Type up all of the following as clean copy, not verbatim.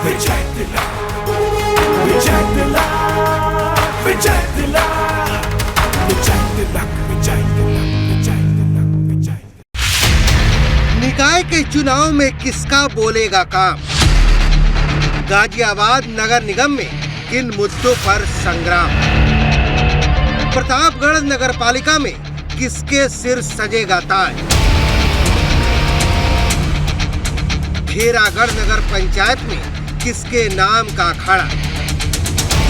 विजय तिलक, विजय तिलक, विजय तिलक, विजय तिलक, विजय तिलक, विजय तिलक, विजय। निकाय के चुनाव में किसका बोलेगा काम? गाजियाबाद नगर निगम में किन मुद्दों पर संग्राम? प्रतापगढ़ नगर पालिका में किसके सिर सजेगा ताज? खेरागढ़ नगर पंचायत में किसके नाम का अखाड़ा?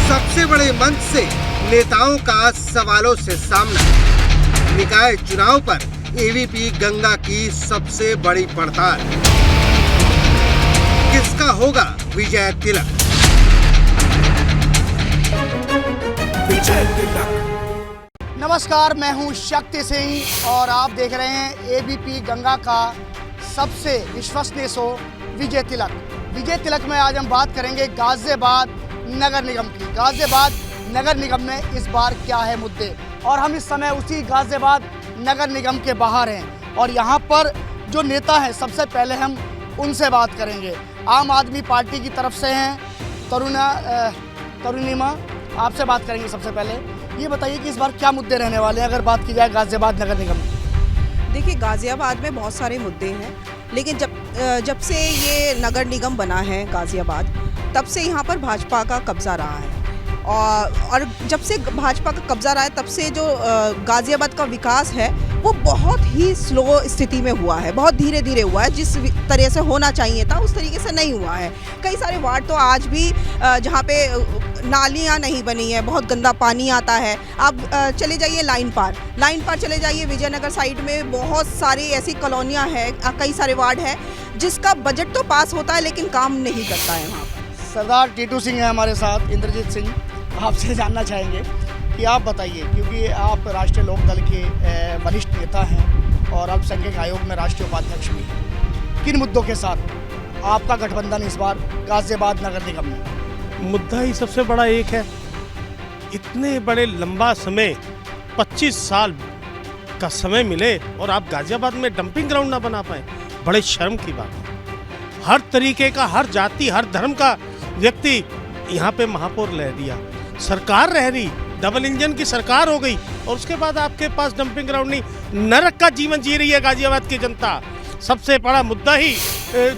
सबसे बड़े मंच से नेताओं का सवालों से सामना। निकाय चुनाव पर एवीपी गंगा की सबसे बड़ी पड़ताल। किसका होगा विजय तिलक? विजय तिलक। नमस्कार, मैं हूं शक्ति सिंह और आप देख रहे हैं एबीपी गंगा का सबसे विश्वसनीय शो विजय तिलक। विजय तिलक में आज हम बात करेंगे गाजियाबाद नगर निगम की। गाजियाबाद नगर निगम में इस बार क्या है मुद्दे, और हम इस समय उसी गाजियाबाद नगर निगम के बाहर हैं और यहाँ पर जो नेता हैं सबसे पहले हम उनसे बात करेंगे। आम आदमी पार्टी की तरफ से हैं तरुणिमा, आपसे बात करेंगे। सबसे पहले ये बताइए कि इस बार क्या मुद्दे रहने वाले हैं अगर बात की जाए गाजियाबाद नगर निगम में? देखिए, गाजियाबाद में बहुत सारे मुद्दे हैं, लेकिन जब से ये नगर निगम बना है गाजियाबाद, तब से यहाँ पर भाजपा का कब्जा रहा है। और जब से भाजपा का कब्जा रहा है तब से जो गाजियाबाद का विकास है वो बहुत ही स्लो स्थिति में हुआ है, बहुत धीरे धीरे हुआ है। जिस तरह से होना चाहिए था उस तरीके से नहीं हुआ है। कई सारे वार्ड तो आज भी जहाँ पे नालियाँ नहीं बनी है, बहुत गंदा पानी आता है। आप चले जाइए लाइन पार चले जाइए, विजयनगर साइड में बहुत सारी ऐसी कॉलोनियाँ हैं, कई सारे वार्ड हैं जिसका बजट तो पास होता है लेकिन काम नहीं करता है वहाँ पर। सरदार टीटू सिंह है हमारे साथ, इंद्रजीत सिंह, आपसे जानना चाहेंगे कि आप बताइए, क्योंकि आप राष्ट्रीय लोकदल के वरिष्ठ नेता हैं और अल्पसंख्यक आयोग में राष्ट्रीय उपाध्यक्ष भी हैं, किन मुद्दों के साथ आपका गठबंधन इस बार गाजियाबाद नगर निगम में? मुद्दा ही सबसे बड़ा एक है, इतने बड़े लंबा समय 25 साल का समय मिले और आप गाजियाबाद में डंपिंग ग्राउंड ना बना पाए, बड़े शर्म की बात है। हर तरीके का, हर जाति, हर धर्म का व्यक्ति यहाँ पे महापौर रह दिया, सरकार रह रही, डबल इंजन की सरकार हो गई, और उसके बाद आपके पास डंपिंग ग्राउंड नहीं। नरक का जीवन जी रही है गाजियाबाद की जनता। सबसे बड़ा मुद्दा ही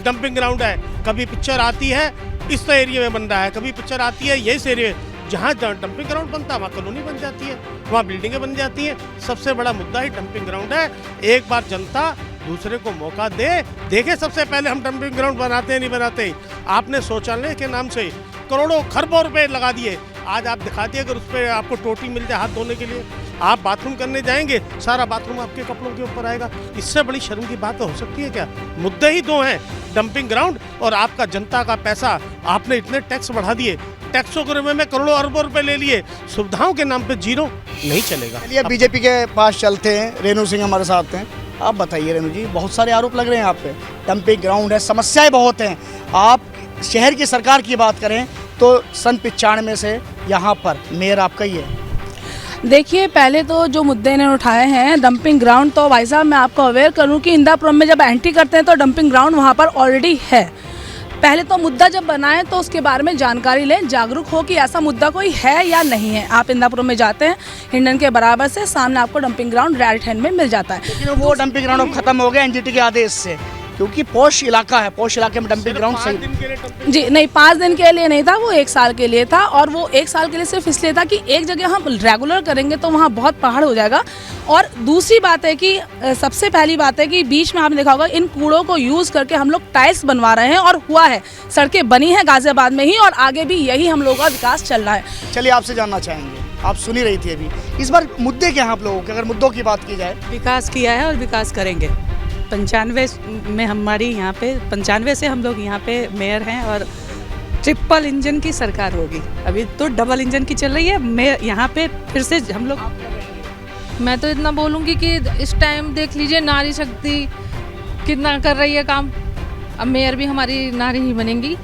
डंपिंग ग्राउंड है। कभी पिक्चर आती है इस एरिया में बन रहा है, कभी पिक्चर आती है ये एरिया, जहाँ डंपिंग ग्राउंड बनता है वहाँ कॉलोनी बन जाती है, वहाँ बिल्डिंगें बन जाती हैं। सबसे बड़ा मुद्दा ही डंपिंग ग्राउंड है। एक बार जनता दूसरे को मौका देखे। सबसे पहले हम डंपिंग ग्राउंड बनाते हैं नहीं बनाते। आपने शौचालय के नाम से करोड़ों खरबों रुपए लगा दिए। आज आप दिखाते हैं अगर उस पर आपको टोटी मिल जाए हाथ धोने के लिए, आप बाथरूम करने जाएंगे सारा बाथरूम आपके कपड़ों के ऊपर आएगा। इससे बड़ी शर्म की बात हो सकती है क्या? मुद्दे ही दो हैं, डंपिंग ग्राउंड और आपका जनता का पैसा। आपने इतने टैक्स बढ़ा दिए, टैक्सों के में करोड़ों अरबों रुपए ले लिए, सुविधाओं के नाम पे जीरो नहीं चलेगा। चलिए बीजेपी के पास चलते हैं, रेणु सिंह हमारे साथ हैं। आप बताइए रेणु जी, बहुत सारे आरोप लग रहे हैं आप पे, डंपिंग ग्राउंड है, समस्याएं बहुत हैं। आप शहर की सरकार की बात करें तो सन 95 से यहाँ पर मेयर आपका ही है। देखिए, पहले तो जो मुद्दे इन्होंने उठाए हैं डंपिंग ग्राउंड, तो भाई साहब मैं आपको अवेयर करूं कि इंदापुरम में जब एंट्री करते हैं तो डंपिंग ग्राउंड वहां पर ऑलरेडी है। पहले तो मुद्दा जब बनाएं तो उसके बारे में जानकारी लें, जागरूक हो कि ऐसा मुद्दा कोई है या नहीं है। आप इंदापुरम में जाते हैं, हिंडन के बराबर से सामने आपको डंपिंग ग्राउंड राइट हैंड में मिल जाता है। लेकिन वो डंपिंग ग्राउंड खत्म हो गया एनजीटी के आदेश से, क्योंकि पॉश इलाका है, पॉश इलाके में डंपिंग ग्राउंड सही जी नहीं, 5 दिन के लिए नहीं था, वो 1 साल के लिए था। और वो 1 साल के लिए सिर्फ इसलिए था कि एक जगह हम रेगुलर करेंगे तो वहाँ बहुत पहाड़ हो जाएगा। और दूसरी बात है कि सबसे पहली बात है कि बीच में आपने देखा होगा इन कूड़ों को यूज़ करके हम लोग टाइल्स बनवा रहे हैं, और हुआ है, सड़कें बनी हैं गाजियाबाद में ही, और आगे भी यही हम लोगों का विकास चल रहा है। चलिए आपसे जानना चाहेंगे, आप सुनी रही थी अभी, इस बार मुद्दे क्या हैं आप लोगों के? अगर मुद्दों की बात की जाए, विकास किया है और विकास करेंगे। 95 में हमारी यहाँ पे 95 से हम लोग यहाँ पे मेयर हैं और ट्रिपल इंजन की सरकार होगी। अभी तो डबल इंजन की चल रही है, मेयर यहाँ पे फिर से हम लोग। मैं तो इतना बोलूँगी कि इस टाइम देख लीजिए नारी शक्ति कितना कर रही है काम। अब मेयर भी हमारी नारी ही बनेंगी,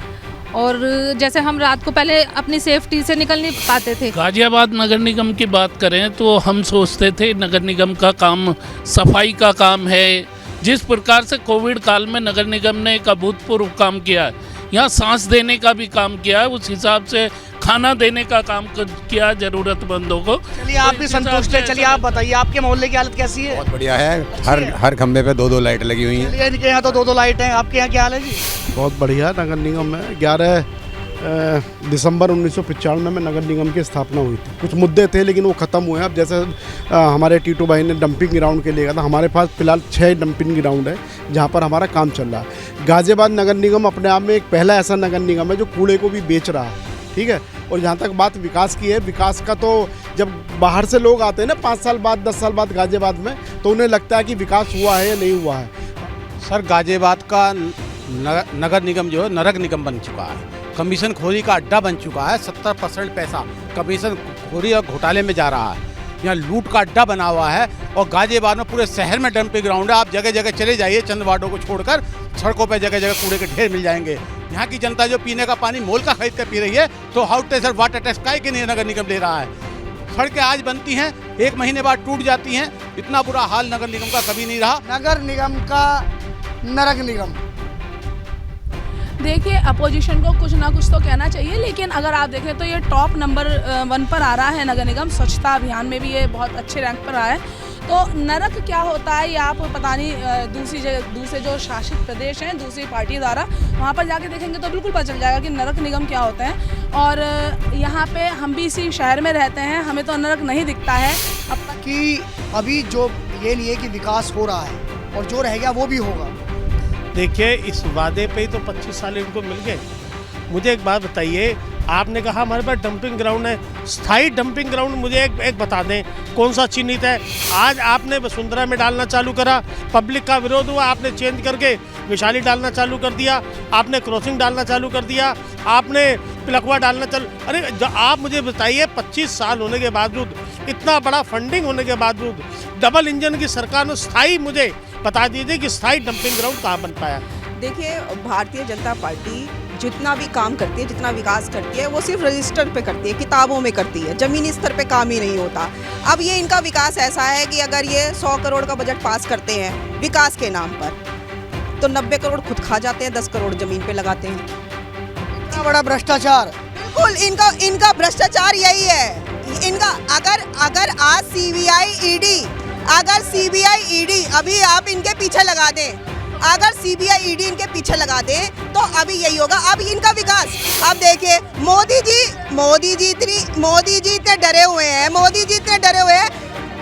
और जैसे हम रात को पहले अपनी सेफ्टी से निकल नहीं पाते थे। गाजियाबाद नगर निगम की बात करें तो हम सोचते थे नगर निगम का काम सफाई का काम है। जिस प्रकार से कोविड काल में नगर निगम ने एक अभूतपूर्व काम किया, यहाँ सांस देने का भी काम किया है, उस हिसाब से खाना देने का काम किया जरूरतमंदों को। चलिए आप भी संतुष्ट हैं। चलिए आप बताइए आपके मोहल्ले की हालत कैसी है? बहुत बढ़िया है, हर खंबे पे 2-2 लाइट लगी हुई हैं। चलिए इनके यहाँ तो 2-2 लाइट हैं, आपके यहाँ क्या हाल है जी? बहुत बढ़िया। नगर निगम में 11 दिसंबर 1995 में नगर निगम की स्थापना हुई थी। कुछ मुद्दे थे लेकिन वो ख़त्म हुए हैं। अब जैसे हमारे टीटू भाई ने डंपिंग ग्राउंड के लिए कहा था, हमारे पास फिलहाल 6 डंपिंग ग्राउंड है जहाँ पर हमारा काम चल रहा है। गाज़ियाबाद नगर निगम अपने आप में एक पहला ऐसा नगर निगम है जो कूड़े को भी बेच रहा है, ठीक है। और जहाँ तक बात विकास की है, विकास का तो जब बाहर से लोग आते हैं ना 5 साल बाद 10 साल बाद गाज़ियाबाद में, तो उन्हें लगता है कि विकास हुआ है या नहीं हुआ है। सर, गाज़ियाबाद का नगर निगम जो है नरक निगम बन चुका है। कमीशन खोरी का अड्डा बन चुका है। 70% पैसा कमीशन खोरी और घोटाले में जा रहा है। यहाँ लूट का अड्डा बना हुआ है और गाज़ियाबाद में पूरे शहर में डंपिंग ग्राउंड है। आप जगह जगह चले जाइए, चंद वार्डों को छोड़कर सड़कों पर जगह जगह कूड़े के ढेर मिल जाएंगे। यहाँ की जनता जो पीने का पानी मोल का खरीद कर पी रही है, तो हाउस टेक्स और वाटर टैक्स काहे के नहीं नगर निगम ले रहा है। सड़कें आज बनती हैं, 1 महीने बाद टूट जाती हैं। इतना बुरा हाल नगर निगम का कभी नहीं रहा। नगर निगम का नरक निगम। देखिए, अपोजिशन को कुछ ना कुछ तो कहना चाहिए, लेकिन अगर आप देखें तो ये टॉप नंबर 1 पर आ रहा है नगर निगम। स्वच्छता अभियान में भी ये बहुत अच्छे रैंक पर आया है। तो नरक क्या होता है ये आप पता नहीं दूसरे जो शासित प्रदेश हैं, दूसरी पार्टी द्वारा, वहाँ पर जाके देखेंगे तो बिल्कुल पता चल जाएगा कि नरक निगम क्या होता है। और यहाँ पे हम भी इसी शहर में रहते हैं, हमें तो नरक नहीं दिखता है अब तक। कि अभी जो ये नहीं है कि विकास हो रहा है और जो रह गया वो भी होगा। देखिए, इस वादे पे ही तो 25 साल इनको मिल गए। मुझे एक बात बताइए, आपने कहा हमारे पास डंपिंग ग्राउंड है, स्थायी डंपिंग ग्राउंड मुझे एक बता दें कौन सा चिन्हित है। आज आपने वसुंधरा में डालना चालू करा, पब्लिक का विरोध हुआ, आपने चेंज करके विशाली डालना चालू कर दिया, आपने क्रॉसिंग डालना चालू कर दिया, आपने पिलखवा डालना चालू। अरे आप मुझे बताइए, 25 साल होने के बावजूद, इतना बड़ा फंडिंग होने के बावजूद, डबल इंजन की सरकार ने स्थायी, मुझे बता दीजिए कि स्थायी डंपिंग ग्राउंड कहाँ बन पाया। देखिए, भारतीय जनता पार्टी जितना भी काम करती है, जितना विकास करती है, वो सिर्फ रजिस्टर पे करती है, किताबों में करती है, जमीनी स्तर पे काम ही नहीं होता। अब ये इनका विकास ऐसा है कि अगर ये 100 करोड़ का बजट पास करते हैं विकास के नाम पर, तो 90 करोड़ खुद खा जाते हैं, 10 करोड़ जमीन पे लगाते हैं। इतना बड़ा भ्रष्टाचार। बिल्कुल, इनका भ्रष्टाचार यही है। इनका अगर आज सीबीआई ईडी अभी आप इनके पीछे लगा दें, अगर सीबीआई ईडी इनके पीछे लगा दे तो अभी यही होगा। अब इनका विकास, अब देखिए, मोदी जी इतने डरे हुए हैं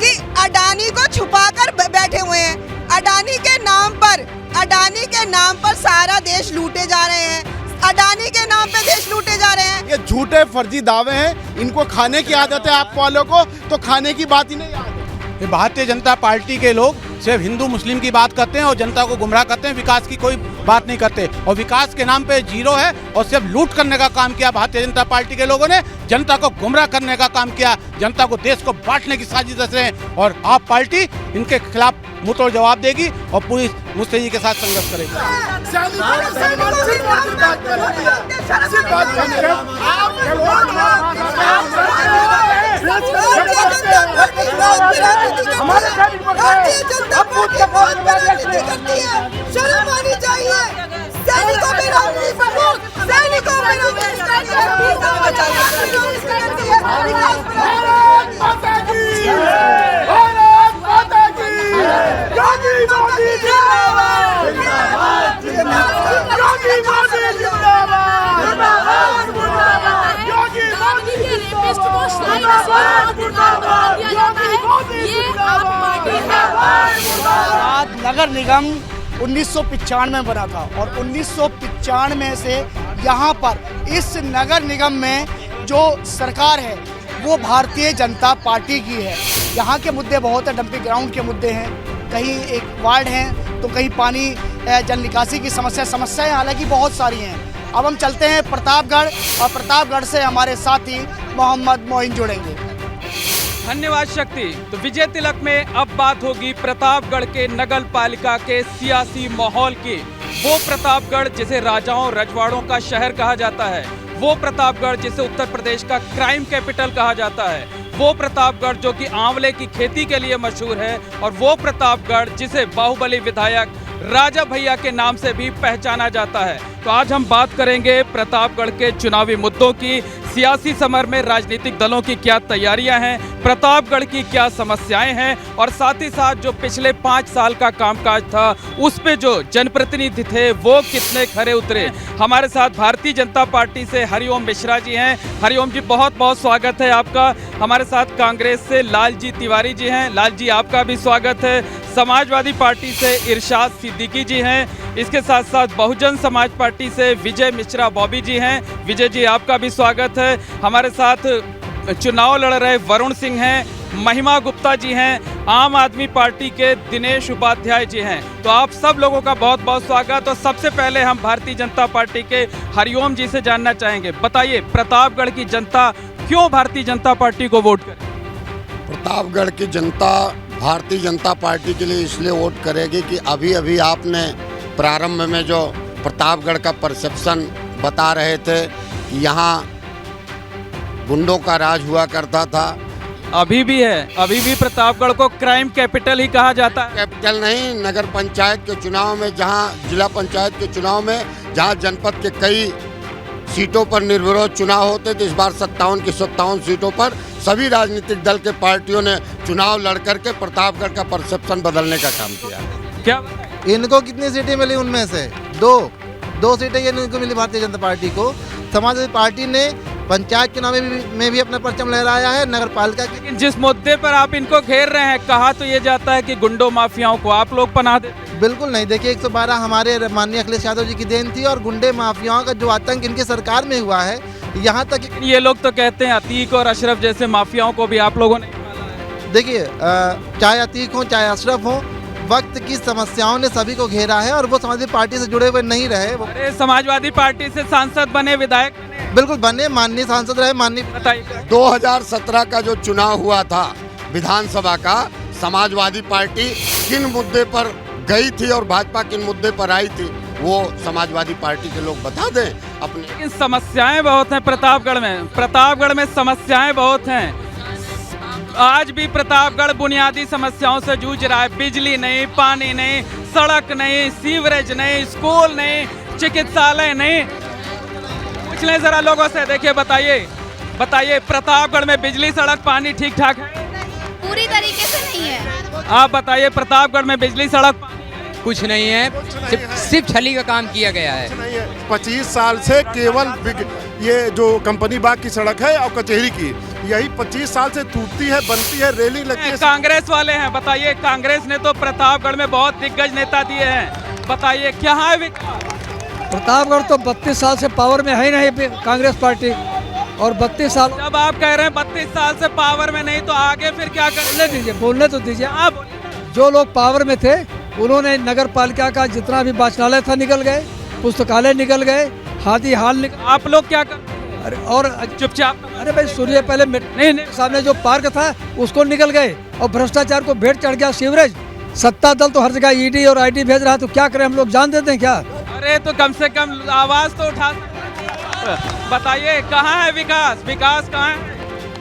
कि अडानी को छुपाकर बैठे हुए हैं। अडानी के नाम पर सारा देश लूटे जा रहे हैं। अडानी के नाम पे देश लूटे जा रहे हैं। ये झूठे फर्जी दावे हैं, इनको खाने की आदत है आप वालों को, तो खाने की बात ही नहीं आती। भारतीय जनता पार्टी के लोग सिर्फ हिंदू मुस्लिम की बात करते हैं और जनता को गुमराह करते हैं, विकास की कोई बात नहीं करते। और विकास के नाम पे जीरो है और सिर्फ लूट करने का काम किया भारतीय जनता पार्टी के लोगों ने। जनता को गुमराह करने का काम किया, जनता को देश को बांटने की साजिश रच रहे हैं। और आप पार्टी इनके खिलाफ मुंहतोड़ जवाब देगी और पूरी मुस्तैदी के साथ संघर्ष करेगी। शर्म आनी चाहिए। सैनिकों में नगर निगम 1995 में बना था और 1995 से यहाँ पर इस नगर निगम में जो सरकार है वो भारतीय जनता पार्टी की है। यहाँ के मुद्दे बहुत है, डंपिंग ग्राउंड के मुद्दे हैं, कहीं एक वार्ड हैं तो कहीं पानी जल निकासी की समस्याएं हालांकि बहुत सारी हैं। अब हम चलते हैं प्रतापगढ़ और प्रतापगढ़ से हमारे साथी मोहम्मद मोइन जुड़ेंगे। धन्यवाद शक्ति। तो विजय तिलक में अब बात होगी प्रतापगढ़ के नगर पालिका के सियासी माहौल की। वो प्रतापगढ़ जिसे राजाओं रजवाड़ों का शहर कहा जाता है, वो प्रतापगढ़ जिसे उत्तर प्रदेश का क्राइम कैपिटल कहा जाता है, वो प्रतापगढ़ जो कि आंवले की खेती के लिए मशहूर है, और वो प्रतापगढ़ जिसे बाहुबली विधायक राजा भैया के नाम से भी पहचाना जाता है। तो आज हम बात करेंगे प्रतापगढ़ के चुनावी मुद्दों की, सियासी समर में राजनीतिक दलों की क्या तैयारियां हैं, प्रतापगढ़ की क्या समस्याएं हैं और साथ ही साथ जो पिछले 5 साल का कामकाज था उस पे जो जनप्रतिनिधि थे वो कितने खरे उतरे। हमारे साथ भारतीय जनता पार्टी से हरिओम मिश्रा जी हैं। हरिओम जी, बहुत बहुत स्वागत है आपका। हमारे साथ कांग्रेस से लालजी तिवारी जी हैं। लाल जी, आपका भी स्वागत है। समाजवादी पार्टी से इरशाद सिद्दीकी जी हैं। इसके साथ साथ बहुजन समाज पार्टी से विजय मिश्रा बॉबी जी हैं। विजय जी, आपका भी स्वागत है। हमारे साथ चुनाव लड़ रहे वरुण सिंह हैं, महिमा गुप्ता जी हैं, आम आदमी पार्टी के दिनेश उपाध्याय जी हैं। तो आप सब लोगों का बहुत बहुत स्वागत। और सबसे पहले हम भारतीय जनता पार्टी के हरिओम जी से जानना चाहेंगे, बताइए प्रतापगढ़ की जनता क्यों भारतीय जनता पार्टी को वोट करे? प्रतापगढ़ की जनता भारतीय जनता पार्टी के लिए इसलिए वोट करेगी कि अभी अभी आपने प्रारंभ में जो प्रतापगढ़ का परसेप्शन बता रहे थे, यहाँ गुंडों का राज हुआ करता था। अभी भी है, अभी भी प्रतापगढ़ को क्राइम कैपिटल ही कहा जाता है। कैपिटल नहीं, नगर पंचायत के चुनाव में, जहाँ जिला पंचायत के चुनाव में, जहाँ जनपद के कई सीटों पर निर्विरोध चुनाव होते थे, इस बार 57 की 57 सीटों पर सभी राजनीतिक दल के पार्टियों ने चुनाव लड़ करके प्रतापगढ़ का परसेप्शन बदलने का काम किया। क्या इनको कितनी सीटें मिली? उनमें से दो सीटें इनको मिली भारतीय जनता पार्टी को। समाजवादी पार्टी ने पंचायत चुनाव में भी अपना परचम लहराया है, नगर पालिका के। जिस मुद्दे पर आप इनको घेर रहे हैं, कहा तो ये जाता है कि गुंडों माफियाओं को आप लोग पनाह देते। बिल्कुल नहीं, देखिए 112 हमारे माननीय अखिलेश यादव जी की देन थी और गुंडे माफियाओं का जो आतंक इनकी सरकार में हुआ है, यहाँ तक ये लोग तो कहते हैं अतीक और अशरफ जैसे माफियाओं को भी आप लोगों ने। देखिए, चाहे अतीक हो चाहे अशरफ हो, वक्त की समस्याओं ने सभी को घेरा है और वो समाजवादी पार्टी से जुड़े हुए नहीं रहे। अरे समाजवादी पार्टी से सांसद बने, विधायक बिल्कुल बने, माननीय सांसद रहे, माननीय। बताइए, 2017 का जो चुनाव हुआ था विधानसभा का, समाजवादी पार्टी किन मुद्दे पर गई थी और भाजपा किन मुद्दे पर आई थी, वो समाजवादी पार्टी के लोग बता दें अपनी। लेकिन समस्याएं बहुत हैं प्रतापगढ़ में। प्रतापगढ़ में समस्याएं बहुत हैं। आज भी प्रतापगढ़ बुनियादी समस्याओं से जूझ रहा है। बिजली नहीं, पानी नहीं, सड़क नहीं, सीवरेज नहीं, स्कूल नहीं, चिकित्सालय नहीं। पूछ लें जरा लोगों से, देखिए बताइए प्रतापगढ़ में बिजली सड़क पानी ठीक ठाक है? पूरी तरीके से नहीं है। आप बताइए प्रतापगढ़ में बिजली सड़क कुछ नहीं है, सिर्फ छली का काम किया गया है। 25 साल से केवल ये जो कंपनी बाग की सड़क है और कचहरी की, यही 25 साल से टूटती है, बनती है, रेलिंग लगती है। कांग्रेस वाले हैं, बताइए कांग्रेस ने तो प्रतापगढ़ में बहुत दिग्गज नेता दिए हैं, बताइए क्या है विकास? प्रतापगढ़ तो 32 साल से पावर में है ही नहीं कांग्रेस पार्टी, और 32 साल। जब आप कह रहे हैं 32 साल से पावर में नहीं, तो आगे फिर क्या करने? बोलने तो दीजिए। आप जो लोग पावर में थे उन्होंने नगर पालिका का जितना भी वाचनालय था निकल गए, पुस्तकालय निकल गए, हाथी हाल निकल। आप लोग क्या कर? अरे और चुपचाप। अरे भाई सुनिए, पहले नहीं सामने जो पार्क था उसको निकल गए और भ्रष्टाचार को भेंट चढ़ गया सीवरेज। सत्ता दल तो हर जगह ईडी और आईटी भेज रहा है, तो क्या करें हम लोग, जान देते हैं क्या? अरे तो कम से कम आवाज तो उठा। बताइए कहाँ है विकास? विकास कहाँ है?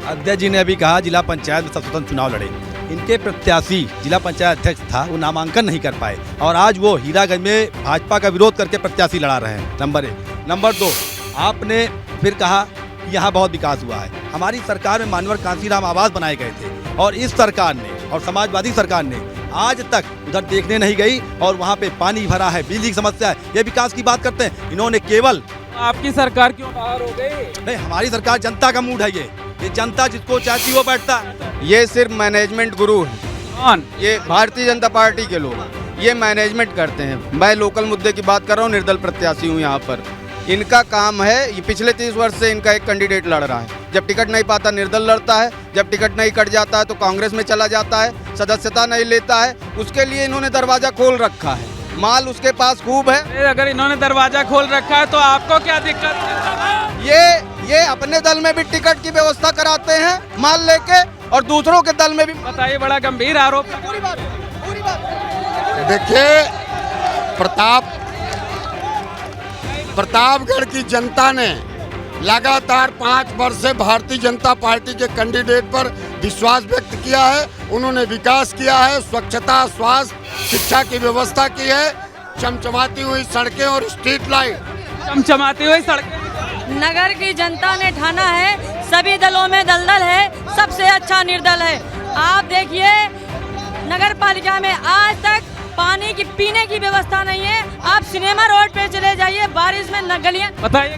अध्यक्ष जी ने अभी कहा जिला पंचायत में स्वतंत्र चुनाव लड़े। इनके प्रत्याशी जिला पंचायत अध्यक्ष था, वो नामांकन नहीं कर पाए और आज वो हीरागंज में भाजपा का विरोध करके प्रत्याशी लड़ा रहे हैं। नंबर 1। नंबर 2, आपने फिर कहा कि यहाँ बहुत विकास हुआ है। हमारी सरकार में मानवर कांसीराम आवास बनाए गए थे और इस सरकार ने और समाजवादी सरकार ने आज तक उधर देखने नहीं गई और वहाँ पे पानी भरा है, बिजली की समस्या है। ये विकास की बात करते हैं, इन्होंने केवल। आपकी सरकार क्यों बाहर हो गई? नहीं, हमारी सरकार जनता का मूड है। ये जनता जिसको चाहती वो बैठता है। ये सिर्फ मैनेजमेंट गुरु है। कौन? ये भारतीय जनता पार्टी के लोग, ये मैनेजमेंट करते हैं। मैं लोकल मुद्दे की बात कर रहा हूँ, निर्दल प्रत्याशी हूँ यहाँ पर। इनका काम है, ये पिछले 30 वर्ष से इनका एक कैंडिडेट लड़ रहा है। जब टिकट नहीं पाता निर्दल लड़ता है, जब टिकट नहीं कट जाता है तो कांग्रेस में चला जाता है, सदस्यता नहीं लेता है। उसके लिए इन्होंने दरवाजा खोल रखा है, माल उसके पास खूब है। अगर इन्होंने दरवाजा खोल रखा है तो आपको क्या दिक्कत है? ये अपने दल में भी टिकट की व्यवस्था कराते हैं माल लेके और दूसरों के दल में भी। बताइए, बड़ा गंभीर आरोप। देखिए, प्रतापगढ़ की जनता ने लगातार 5 वर्ष से भारतीय जनता पार्टी के कैंडिडेट पर विश्वास व्यक्त किया है। उन्होंने विकास किया है, स्वच्छता, स्वास्थ्य, शिक्षा की व्यवस्था की है, चमचमाती हुई सड़कें और स्ट्रीट लाइट चमचमाती हुई सड़कें। नगर की जनता ने ठाना है, सभी दलों में दलदल है, सबसे अच्छा निर्दल है। आप देखिए नगर पालिका में आज तक पानी की पीने की व्यवस्था नहीं है। आप सिनेमा रोड पे चले जाइए, बारिश में गलियां। बताइए।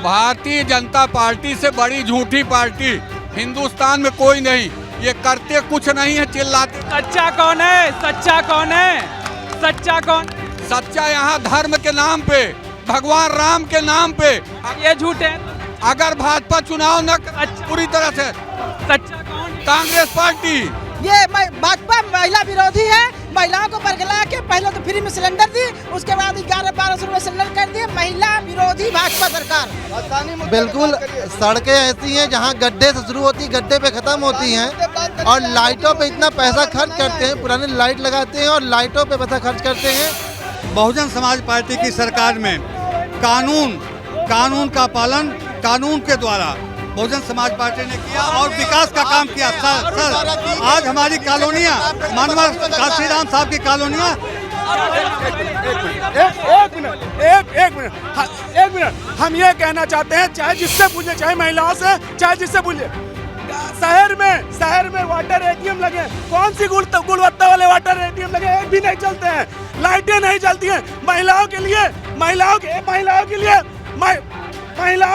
भारतीय जनता पार्टी से बड़ी झूठी पार्टी हिंदुस्तान में कोई नहीं। ये करते कुछ नहीं है, चिल्लाते। सच्चा कौन है? सच्चा कौन है? सच्चा कौन? सच्चा यहाँ धर्म के नाम पे, भगवान राम के नाम पे ये झूठ है। अगर भाजपा चुनाव न पूरी तरह से, सच्चा कौन? कांग्रेस पार्टी। ये भाजपा महिला विरोधी है। महिलाओं को बरगला के पहले तो फ्री में सिलेंडर दी, उसके बाद 1100-1200 रुपए सिलेंडर कर दिए। महिला विरोधी भाजपा सरकार। बिल्कुल, सड़कें ऐसी हैं जहां गड्ढे से शुरू होती, गड्ढे पे खत्म होती हैं, और लाइटों पे इतना पैसा खर्च करते हैं, पुरानी लाइट लगाते हैं और लाइटों पे पैसा खर्च करते हैं। बहुजन समाज पार्टी की सरकार में कानून का पालन कानून के द्वारा बहुजन समाज पार्टी ने किया और विकास का काम किया। सर आज हमारी कॉलोनियाँ, मानवा काशीराम साहब की कॉलोनियाँ। एक मिनट हम ये कहना चाहते हैं, चाहे जिससे पूछे, चाहे महिलाओं से, चाहे जिससे पूछे, शहर में वाटर एटीएम लगे, कौन सी गुणवत्ता वाले वाटर एटीएम लगे? एक भी नहीं चलते हैं, लाइटें नहीं चलती हैं। महिलाओं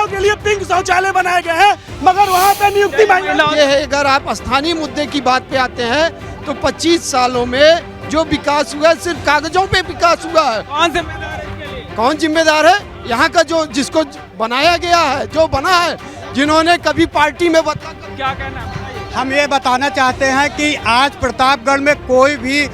के लिए पिंक शौचालय बनाए गए हैं, मगर वहाँ पे नियुक्ति ये है। अगर आप स्थानीय मुद्दे की बात पे आते हैं तो 25 सालों में जो विकास हुआ है सिर्फ कागजों पे विकास हुआ है। कौन जिम्मेदार है? यहाँ का जो जिसको बनाया गया है, जो बना है, जिन्होंने कभी पार्टी में क्या कहना? हम ये बताना चाहते हैं कि आज प्रतापगढ़ में कोई भी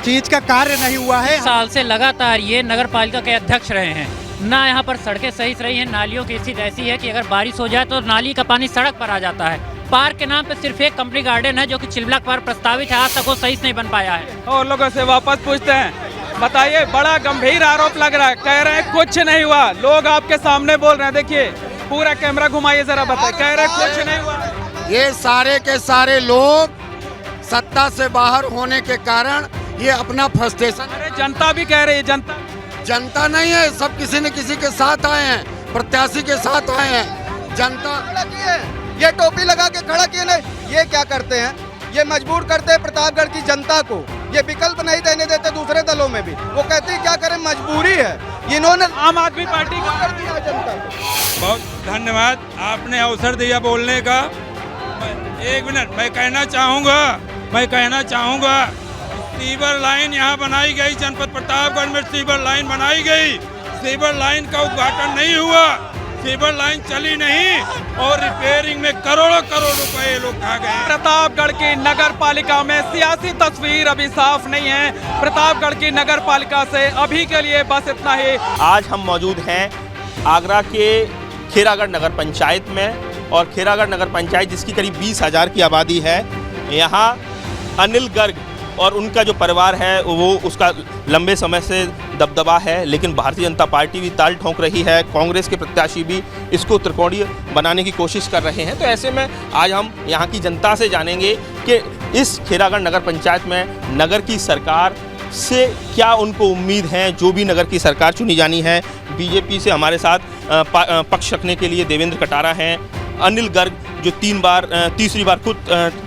चीज का कार्य नहीं हुआ है। साल से लगातार ये नगर पालिका के अध्यक्ष रहे हैं, ना यहाँ पर सड़कें सही से रही हैं। नालियों की स्थिति ऐसी है कि अगर बारिश हो जाए तो नाली का पानी सड़क पर आ जाता है। पार्क के नाम पे सिर्फ एक कंपनी गार्डन है जो कि चिलबलाक पार्क प्रस्तावित है, आज तक वो सही से नहीं बन पाया है। और लोगों से वापस पूछते हैं, बताइए। बड़ा गंभीर आरोप लग रहा है, कह रहे हैं कुछ नहीं हुआ। लोग आपके सामने बोल रहे हैं, देखिए पूरा कैमरा घुमाइए जरा, बताइए। कह रहे हैं कुछ नहीं हुआ। ये सारे के सारे लोग सत्ता से बाहर होने के कारण ये अपना फ्रस्ट्रेशन। अरे जनता भी कह रही है। जनता नहीं है, सब किसी न किसी के साथ आए हैं, प्रत्याशी के साथ आए हैं। जनता ये टोपी लगा के खड़ा किए नहीं, ये क्या करते हैं? ये मजबूर करते हैं प्रतापगढ़ की जनता को। ये विकल्प नहीं देने देते दूसरे दलों में भी। वो कहते हैं क्या करें, मजबूरी है। इन्होंने आम आदमी पार्टी को कर दिया जनता को। बहुत धन्यवाद, आपने अवसर दिया बोलने का। एक मिनट मैं कहना चाहूँगा सीवर लाइन यहाँ बनाई गई, जनपद प्रतापगढ़ में सीवर लाइन बनाई गई। सीवर लाइन का उद्घाटन नहीं हुआ, सीवर लाइन चली नहीं और रिपेयरिंग में करोड़ों रुपए लोग खा गए। प्रतापगढ़ की नगर पालिका में सियासी तस्वीर अभी साफ नहीं है। प्रतापगढ़ की नगर पालिका से अभी के लिए बस इतना ही। आज हम मौजूद हैं आगरा के खेरागढ़ नगर पंचायत में, और खेरागढ़ नगर पंचायत जिसकी करीब 20,000 की आबादी है, यहाँ अनिल गर्ग और उनका जो परिवार है वो उसका लंबे समय से दबदबा है, लेकिन भारतीय जनता पार्टी भी ताल ठोंक रही है, कांग्रेस के प्रत्याशी भी इसको त्रिकोणीय बनाने की कोशिश कर रहे हैं। तो ऐसे में आज हम यहाँ की जनता से जानेंगे कि इस खेरागढ़ नगर पंचायत में नगर की सरकार से क्या उनको उम्मीद है। जो भी नगर की सरकार चुनी जानी है, बीजेपी से हमारे साथ पक्ष रखने के लिए देवेंद्र कटारा हैं, अनिल गर्ग जो तीसरी बार खुद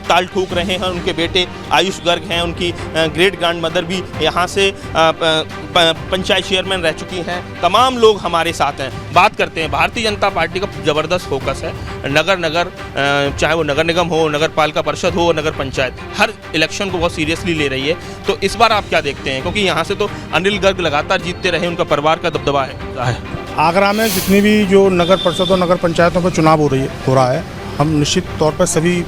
ताल ठोक रहे हैं, उनके बेटे आयुष गर्ग हैं, उनकी ग्रेट ग्रैंड मदर भी यहाँ से पंचायत चेयरमैन रह चुकी हैं। तमाम लोग हमारे साथ हैं। बात करते हैं, भारतीय जनता पार्टी का ज़बरदस्त फोकस है नगर चाहे वो नगर निगम हो, नगर पालिका परिषद हो, नगर पंचायत, हर इलेक्शन को बहुत सीरियसली ले रही है। तो इस बार आप क्या देखते हैं, क्योंकि यहाँ से तो अनिल गर्ग लगातार जीतते रहे, उनका परिवार का दबदबा है। आगरा में जितनी भी जो नगर परिषद और नगर पंचायतों पर चुनाव हो रहा है, हम निश्चित तौर पर सभी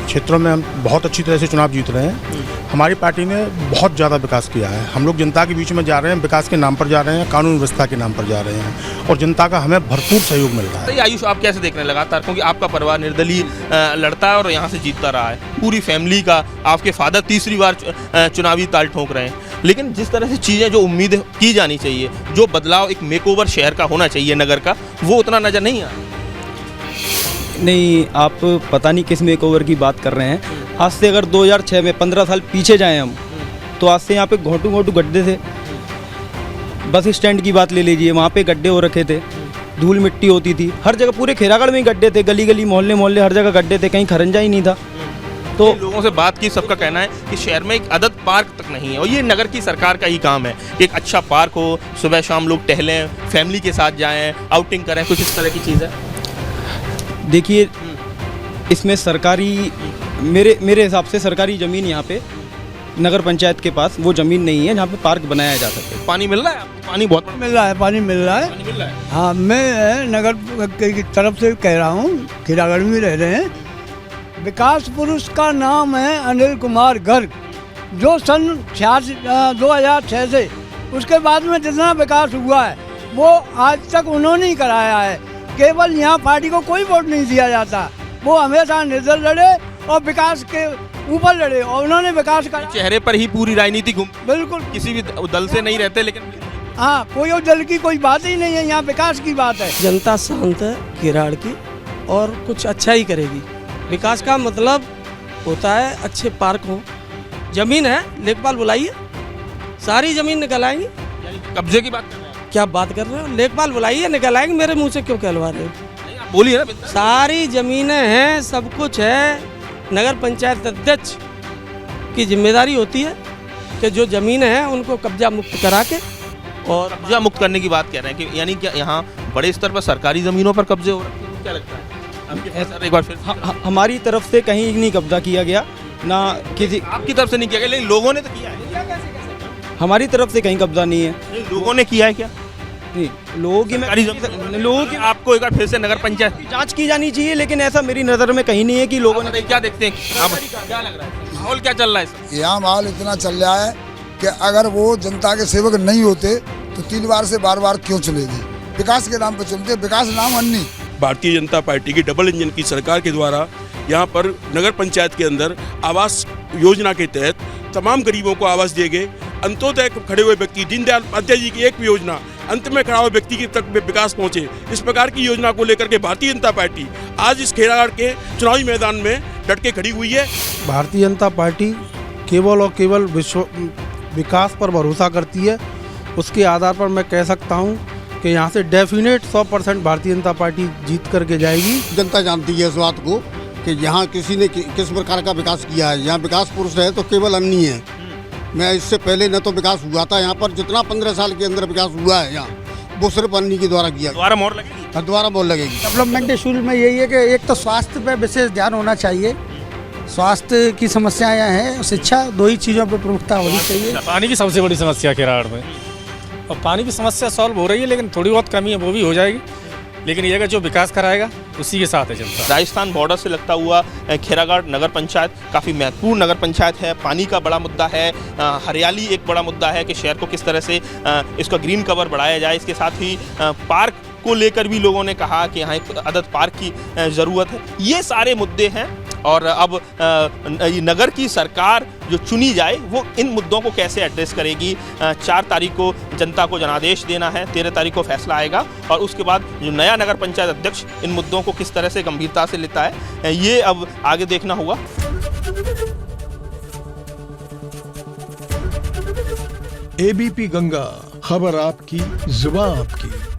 क्षेत्रों में हम बहुत अच्छी तरह से चुनाव जीत रहे हैं। हमारी पार्टी ने बहुत ज़्यादा विकास किया है। हम लोग जनता के बीच में जा रहे हैं, विकास के नाम पर जा रहे हैं, कानून व्यवस्था के नाम पर जा रहे हैं, और जनता का हमें भरपूर सहयोग मिल रहा है। आयुष, आप कैसे देख रहे हैं लगातार, क्योंकि आपका परिवार निर्दलीय लड़ता है और यहाँ से जीतता रहा है, पूरी फैमिली का, आपके फादर तीसरी बार चुनावी ताल ठोक रहे हैं, लेकिन जिस तरह से चीज़ें जो उम्मीद की जानी चाहिए, जो बदलाव एक मेकओवर शहर का होना चाहिए नगर का, वो उतना नज़र नहीं आया। नहीं, आप पता नहीं किस मेकओवर की बात कर रहे हैं। आज से अगर 2006 में 15 साल पीछे जाएं हम, तो आज से यहाँ पे घोटू गड्ढे थे, बस स्टैंड की बात ले लीजिए, वहाँ पे गड्ढे हो रखे थे, धूल मिट्टी होती थी, हर जगह पूरे खेरागढ़ में ही गड्ढे थे, गली गली मोहल्ले मोहल्ले हर जगह गड्ढे थे, कहीं खरंजा ही नहीं था। तो लोगों से बात की, सबका कहना है कि शहर में एक आदत पार्क तक नहीं है, और ये नगर की सरकार का ही काम है कि एक अच्छा पार्क हो, सुबह शाम लोग टहलें, फैमिली के साथ जाएं, आउटिंग करें, कुछ इस तरह की चीज़ है। देखिए, इसमें सरकारी मेरे हिसाब से सरकारी ज़मीन यहाँ पे नगर पंचायत के पास वो ज़मीन नहीं है जहाँ पे पार्क बनाया जा सके। पानी मिल रहा है आपको? पानी बहुत मिल रहा है, पानी मिल रहा है। हाँ, मैं नगर की तरफ से कह रहा हूँ, खीरागढ़ में रह रहे हैं। विकास पुरुष का नाम है अनिल कुमार गर्ग, जो सन 2006 से उसके बाद में जितना विकास हुआ है वो आज तक उन्होंने ही कराया है। केवल यहाँ पार्टी को कोई वोट नहीं दिया जाता, वो हमेशा निर्दल लड़े और विकास के ऊपर लड़े, और उन्होंने विकास का चेहरे पर ही पूरी राजनीति घूम, बिल्कुल किसी भी दल से नहीं रहते, लेकिन हाँ, कोई और दल की कोई बात ही नहीं है, यहाँ विकास की बात है। जनता शांत है खिराड़ की, और कुछ अच्छा ही करेगी। विकास का मतलब होता है अच्छे पार्क हो, जमीन है लेखपाल बुलाइए, सारी जमीन निकल आएंगी। कब्जे की बात कर रहे हैं? क्या बात कर रहे हो, लेखपाल बुलाइए, निकल आएंगे। मेरे मुंह से क्यों कहलवा रहे हो? बोलिए ना। सारी जमीनें हैं, सब कुछ है। नगर पंचायत अध्यक्ष की जिम्मेदारी होती है कि जो जमीनें हैं उनको कब्जा मुक्त करा के, और कब्जा मुक्त करने की बात कह रहे हैं कि यानी क्या यहाँ बड़े स्तर पर सरकारी जमीनों पर कब्जे हो रखे हैं? क्या लगता है सर, एक बार फिर? हमारी तरफ से कहीं नहीं कब्जा किया गया, ना किसी आपकी तरफ से नहीं किया गया, लेकिन लोगों ने तो किया है। हमारी तरफ से कहीं कब्जा नहीं है। लोगों ने किया है क्या? नहीं, लोगों की आपको एक बार फिर से नगर पंचायत जांच की जानी चाहिए, लेकिन ऐसा मेरी नज़र में कहीं नहीं है कि लोगों ने। क्या देखते हैं, क्या लग रहा है, माहौल क्या चल रहा है? यहाँ माहौल इतना चल रहा है कि अगर वो जनता के सेवक नहीं होते तो 3 बार से बार क्यों चलेगी? विकास के नाम पर चलते, विकास नाम अन्नी। भारतीय जनता पार्टी की डबल इंजन की सरकार के द्वारा यहाँ पर नगर पंचायत के अंदर आवास योजना के तहत तमाम गरीबों को आवास दिए गए। अंत्योदय खड़े हुए व्यक्ति, दीनदयाल उपाध्याय जी की एक भी योजना अंत में खड़ा हुए व्यक्ति की तक में विकास पहुंचे, इस प्रकार की योजना को लेकर के भारतीय जनता पार्टी आज इस खेरागढ़ के चुनावी मैदान में डट के खड़ी हुई है। भारतीय जनता पार्टी केवल और केवल विकास पर भरोसा करती है। उसके आधार पर मैं कह सकता हूं कि यहाँ से डेफिनेट 100% भारतीय जनता पार्टी जीत करके जाएगी। जनता जानती है इस बात को कि यहाँ किसी ने किस प्रकार का विकास किया है। यहाँ विकास पुरुष है तो केवल अन्नी है। मैं इससे पहले न तो विकास हुआ था यहाँ पर, जितना 15 साल के अंदर विकास हुआ है यहाँ, वो सिर्फ अन्नी के द्वारा किया। दोबारा मोहर लगेगी? दोबारा मोहर लगेगी। डेवलपमेंट इशू में यही है कि एक तो स्वास्थ्य पे विशेष ध्यान होना चाहिए, स्वास्थ्य की समस्याएं हैं, शिक्षा, 2 ही चीज़ों पर प्रमुखता होनी चाहिए। पानी की सबसे बड़ी समस्या खेरागढ़ में, और पानी की समस्या सॉल्व हो रही है, लेकिन थोड़ी बहुत कमी है, वो भी हो जाएगी, लेकिन ये जो विकास कराएगा उसी के साथ है जनता। राजस्थान बॉर्डर से लगता हुआ खेरागढ़ नगर पंचायत काफ़ी महत्वपूर्ण नगर पंचायत है। पानी का बड़ा मुद्दा है, हरियाली एक बड़ा मुद्दा है कि शहर को किस तरह से इसका ग्रीन कवर बढ़ाया जाए। इसके साथ ही पार्क को लेकर भी लोगों ने कहा कि यहाँ एक आदत पार्क की ज़रूरत है। ये सारे मुद्दे हैं, और अब नगर की सरकार जो चुनी जाए वो इन मुद्दों को कैसे एड्रेस करेगी। 4 तारीख को जनता को जनादेश देना है, 13 तारीख को फैसला आएगा, और उसके बाद जो नया नगर पंचायत अध्यक्ष इन मुद्दों को किस तरह से गंभीरता से लेता है, ये अब आगे देखना होगा। ABP गंगा, खबर आपकी, जुबान आपकी।